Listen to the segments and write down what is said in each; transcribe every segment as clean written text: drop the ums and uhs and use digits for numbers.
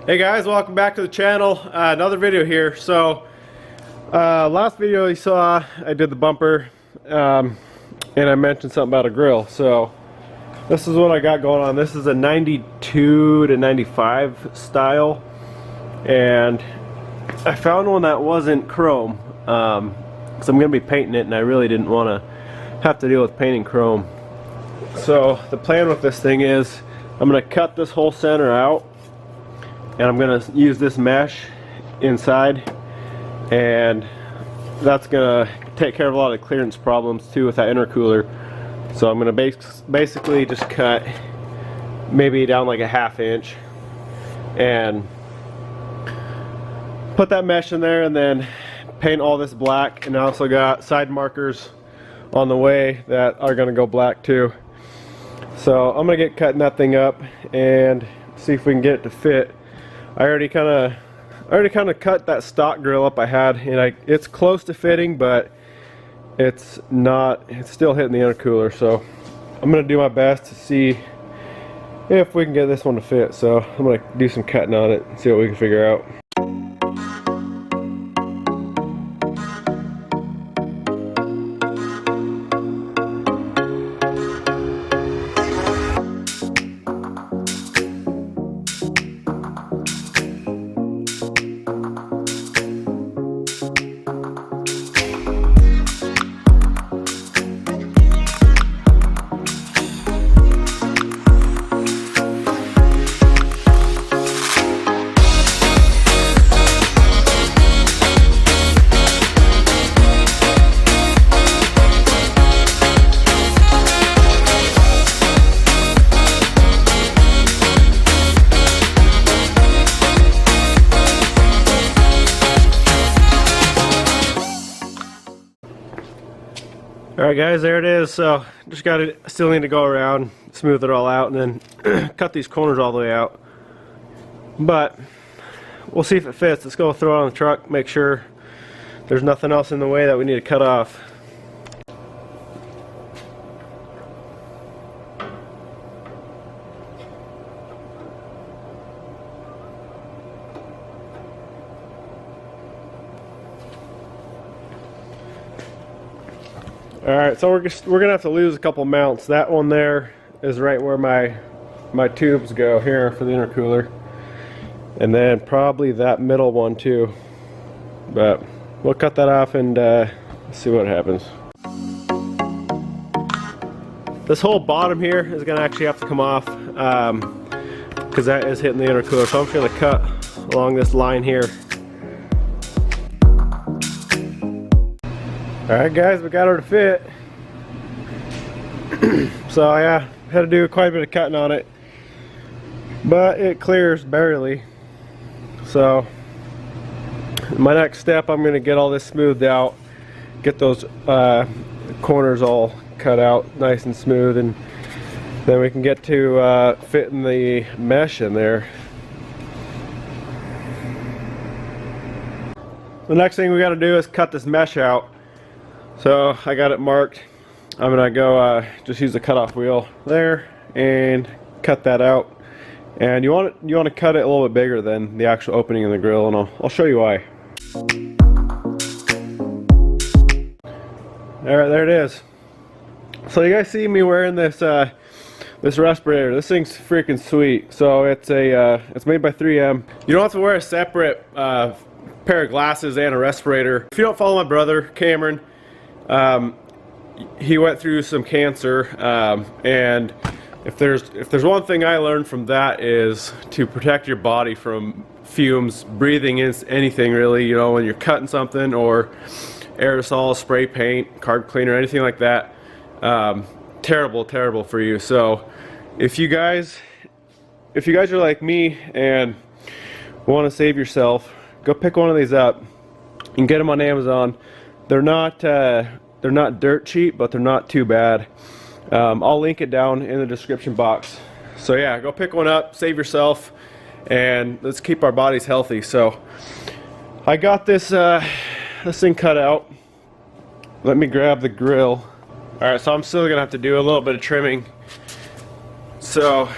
Hey guys, welcome back to the channel. Another video here. So last video you saw I did the bumper and I mentioned something about a grill. So this is what I got going on. This is a 92 to 95 style, and I found one that wasn't chrome because I'm going to be painting it, and I really didn't want to have to deal with painting chrome. So the plan with this thing is I'm going to cut this whole center out, and I'm going to use this mesh inside, and that's going to take care of a lot of clearance problems too with that intercooler. So I'm going to basically just cut maybe down like a ½ inch and put that mesh in there, and then paint all this black. And I also got side markers on the way that are going to go black too. So I'm going to get cutting that thing up and see if we can get it to fit. I already kind of cut that stock grill up I had, and it's close to fitting, but it's still hitting the intercooler. So I'm going to do my best to see if we can get this one to fit. So I'm going to do some cutting on it and see what we can figure out. Alright guys, there it is. So still need to go around, smooth it all out, and then cut these corners all the way out. But we'll see if it fits. Let's go throw it on the truck, make sure there's nothing else in the way that we need to cut off. Alright, so we're gonna have to lose a couple mounts. That one there is right where my tubes go here for the intercooler, and then probably that middle one too. But we'll cut that off and see what happens. This whole bottom here is gonna actually have to come off because that is hitting the intercooler. So I'm just gonna cut along this line here. Alright guys, we got her to fit. So yeah, had to do quite a bit of cutting on it, but it clears barely. So my next step, I'm going to get all this smoothed out, get those corners all cut out nice and smooth, and then we can get to fitting the mesh in there. The next thing we got to do is cut this mesh out. So I got it marked. I'm gonna go just use the cutoff wheel there and cut that out. And you want to cut it a little bit bigger than the actual opening in the grill, and I'll show you why. Alright, there it is. So you guys see me wearing this this respirator. This thing's freaking sweet. So it's made by 3M. You don't have to wear a separate pair of glasses and a respirator. If you don't follow my brother Cameron, he went through some cancer, and if there's one thing I learned from that is to protect your body from fumes, breathing in anything really, you know, when you're cutting something, or aerosol, spray paint, carb cleaner, anything like that. Terrible for you. So if you guys are like me and want to save yourself, go pick one of these up. You can get them on Amazon. They're not dirt cheap, but they're not too bad. I'll link it down in the description box. So yeah, go pick one up, save yourself, and let's keep our bodies healthy. So I got this this thing cut out. Let me grab the grill. Alright, so I'm still gonna have to do a little bit of trimming. So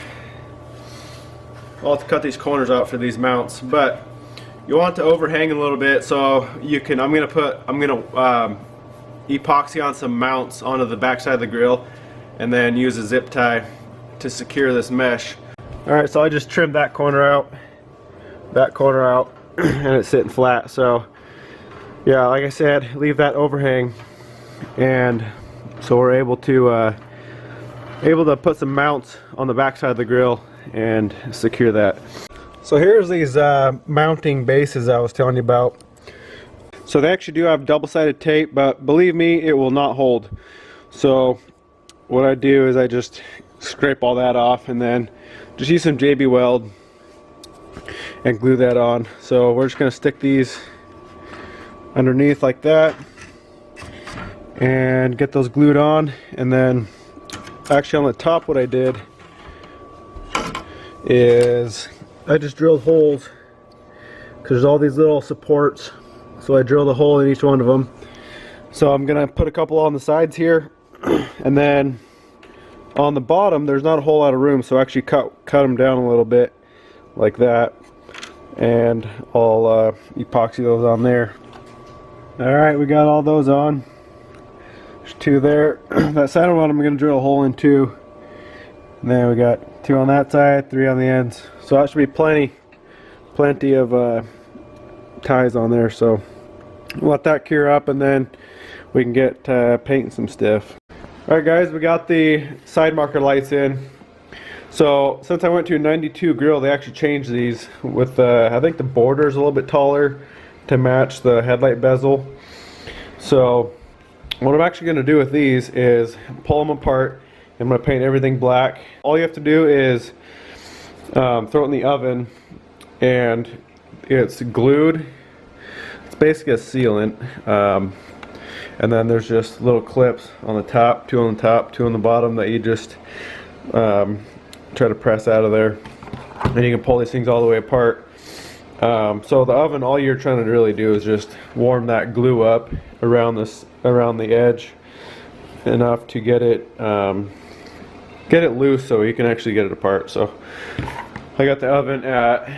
I'll have to cut these corners out for these mounts, but you want to overhang a little bit so you can. I'm gonna epoxy on some mounts onto the back side of the grill, and then use a zip tie to secure this mesh. All right, so I just trimmed that corner out, and it's sitting flat. So yeah, like I said, leave that overhang, and so we're able to put some mounts on the back side of the grill and secure that. So here's these mounting bases I was telling you about. So they actually do have double-sided tape, but believe me, it will not hold. So what I do is I just scrape all that off and then just use some JB Weld and glue that on. So we're just going to stick these underneath like that and get those glued on. And then actually on the top, what I did is I just drilled holes because there's all these little supports. So I drilled a hole in each one of them. So I'm gonna put a couple on the sides here, and then on the bottom there's not a whole lot of room, so I actually cut them down a little bit like that, and I'll epoxy those on there. Alright, we got all those on. There's two there. That center one I'm gonna drill a hole in too. And then we got two on that side, three on the ends. So that should be plenty of ties on there. So we'll let that cure up, and then we can get painting some stuff. Alright guys, we got the side marker lights in. So since I went to a 92 grill, they actually changed these with I think the border is a little bit taller to match the headlight bezel. So what I'm actually going to do with these is pull them apart. I'm going to paint everything black. All you have to do is throw it in the oven, and it's glued. It's basically a sealant, and then there's just little clips on the top, two on the top, two on the bottom, that you just try to press out of there, and you can pull these things all the way apart. So the oven, all you're trying to really do is just warm that glue up around the edge enough to get it loose so you can actually get it apart. So I got the oven at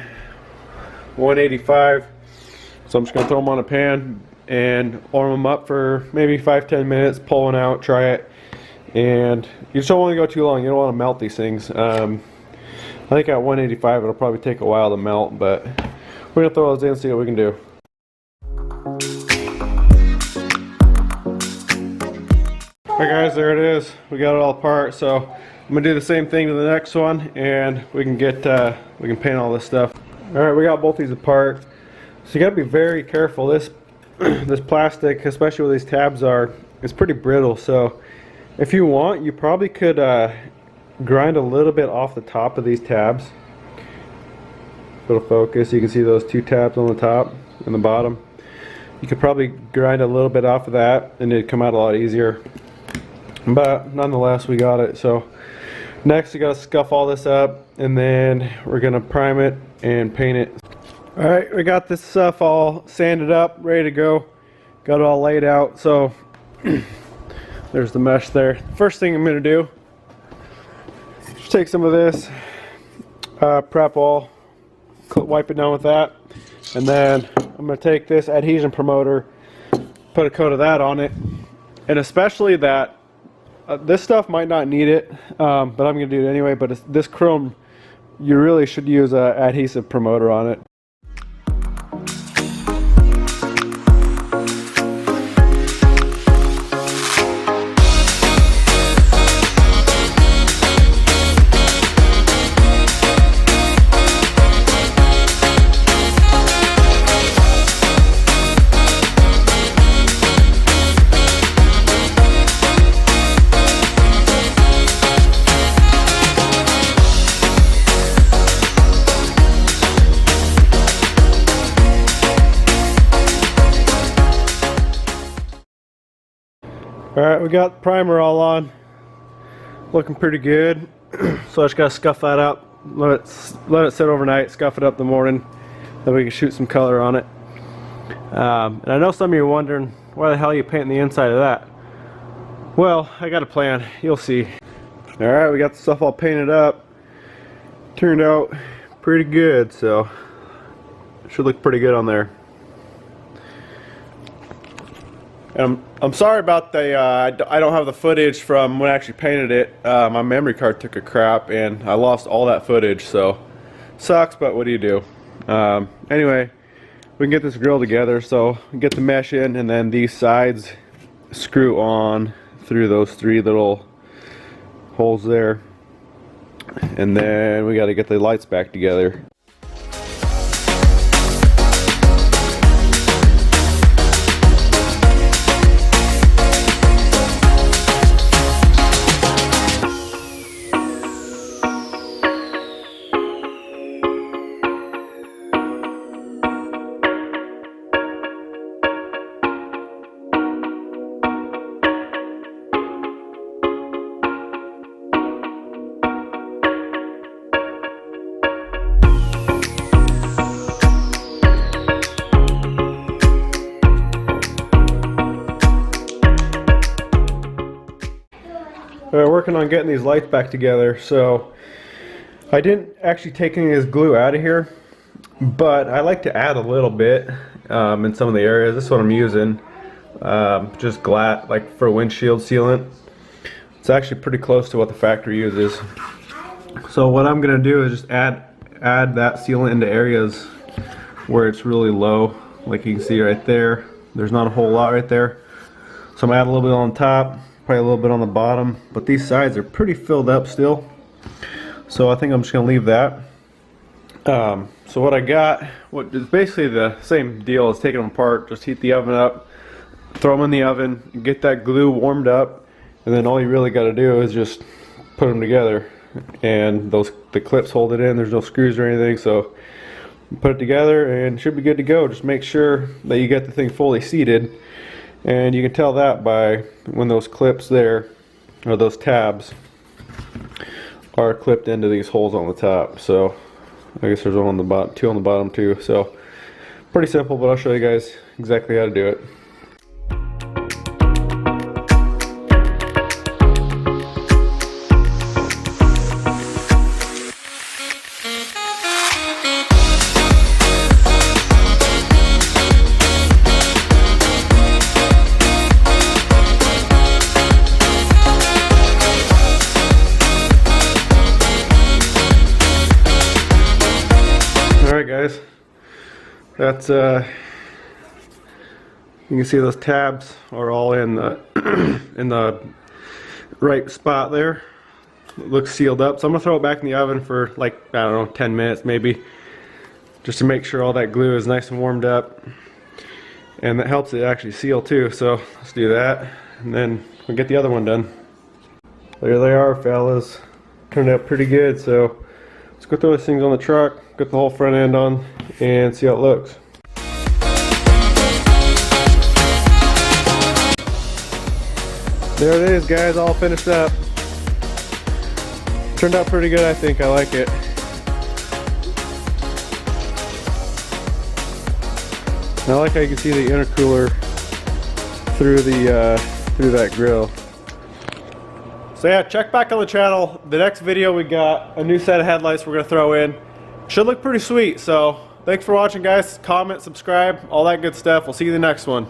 185, so I'm just going to throw them on a pan and warm them up for maybe 5-10 minutes, pull one out, try it, and you just don't want to go too long. You don't want to melt these things. I think at 185 it'll probably take a while to melt, but we're going to throw those in and see what we can do. Alright guys, there it is. We got it all apart. So I'm gonna do the same thing to the next one, and we can paint all this stuff. Alright, we got both these apart. So you gotta be very careful. This plastic, especially where these tabs are, is pretty brittle. So if you want, you probably could grind a little bit off the top of these tabs. It'll focus. You can see those two tabs on the top and the bottom. You could probably grind a little bit off of that, and it'd come out a lot easier. But nonetheless, we got it. So next, we gotta scuff all this up, and then we're gonna prime it and paint it. All right, we got this stuff all sanded up, ready to go. Got it all laid out. So there's the mesh there. First thing I'm gonna do is take some of this prep all, wipe it down with that, and then I'm gonna take this adhesion promoter, put a coat of that on it, and especially that. This stuff might not need it, but I'm going to do it anyway. But this chrome, you really should use an adhesive promoter on it. Alright, we got primer all on, looking pretty good. So I just gotta scuff that up, let it sit overnight, scuff it up in the morning, then we can shoot some color on it. And I know some of you are wondering, why the hell are you painting the inside of that? Well, I got a plan, you'll see. Alright, we got the stuff all painted up. Turned out pretty good, so it should look pretty good on there. And I'm sorry about the I don't have the footage from when I actually painted it. My memory card took a crap and I lost all that footage, so sucks, but what do you do? Anyway, we can get this grill together, so get the mesh in, and then these sides screw on through those 3 little holes there, and then we got to get the lights back together. We're working on getting these lights back together, so I didn't actually take any of this glue out of here, but I like to add a little bit in some of the areas. This is what I'm using, just glass, like for windshield sealant. It's actually pretty close to what the factory uses. So what I'm going to do is just add that sealant into areas where it's really low, like you can see right there. There's not a whole lot right there, so I'm going to add a little bit on top. Probably a little bit on the bottom, but these sides are pretty filled up still, so I think I'm just gonna leave that. So what I got, what is basically the same deal as taking them apart. Just heat the oven up, throw them in the oven, get that glue warmed up, and then all you really got to do is just put them together, and the clips hold it in. There's no screws or anything, so put it together and it should be good to go. Just make sure that you get the thing fully seated. And you can tell that by when those clips there, or those tabs, are clipped into these holes on the top. So I guess there's one on the bottom, 2 on the bottom too. So pretty simple, but I'll show you guys exactly how to do it. Alright guys, that's you can see those tabs are all in the in the right spot there. It looks sealed up, so I'm gonna throw it back in the oven for like, I don't know, 10 minutes maybe, just to make sure all that glue is nice and warmed up, and that helps it actually seal too. So let's do that, and then we'll get the other one done. There they are, fellas. Turned out pretty good, so let's go throw these things on the truck, get the whole front end on, and see how it looks. There it is, guys, all finished up. Turned out pretty good, I think. I like it. And I like how you can see the intercooler through that grill. So yeah, check back on the channel. The next video we got a new set of headlights we're gonna throw in. Should look pretty sweet. So thanks for watching, guys. Comment, subscribe, all that good stuff. We'll see you in the next one.